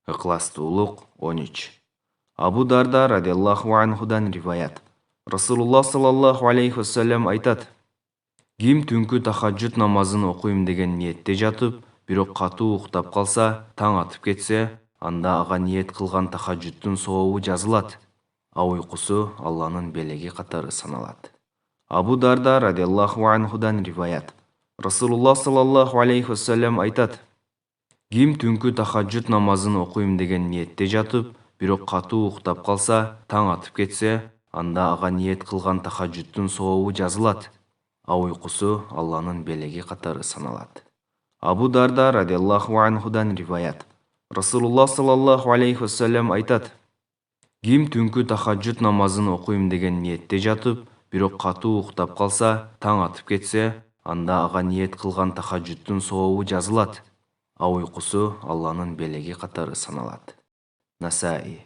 Ықыластуулук 13. Абу Дарда радиаллаху анхудан риваят. Расулуллах саллаллаху алейхи вассалам айтат: Ким түнкү тахаджуд намазын окуйм деген ниетте жатып, бирок катуу уктап калса, таң атып кетсе, анда ага ниет кылган тахаджудтун сообу жазылат. А уйкусу Алланын белеги катары саналат. Абу Дарда радиаллаху анхудан риваят. Расулуллах саллаллаху алейхи вассалам айтат: Ким түнкү тахаджуд намазын окуйм деген ниетте жатып, бирок катуу уктап калса, таң атып кетсе, анда ага ниет кылган тахаджудтун сообу жазылат. А уйкусу Алланын белеги катары саналат. Абу Дарда радиаллаху анхудан риваят. Расулуллах саллаллаху алейхи вассалам айтат: Ким түнкү тахаджуд намазын окуйм деген ниетте жатып, бирок катуу уктап калса, таң атып кетсе, анда ага ниет кылган тахаджудтун сообу жазылат. А уйкусу Алланын белеги катары саналат. Насаи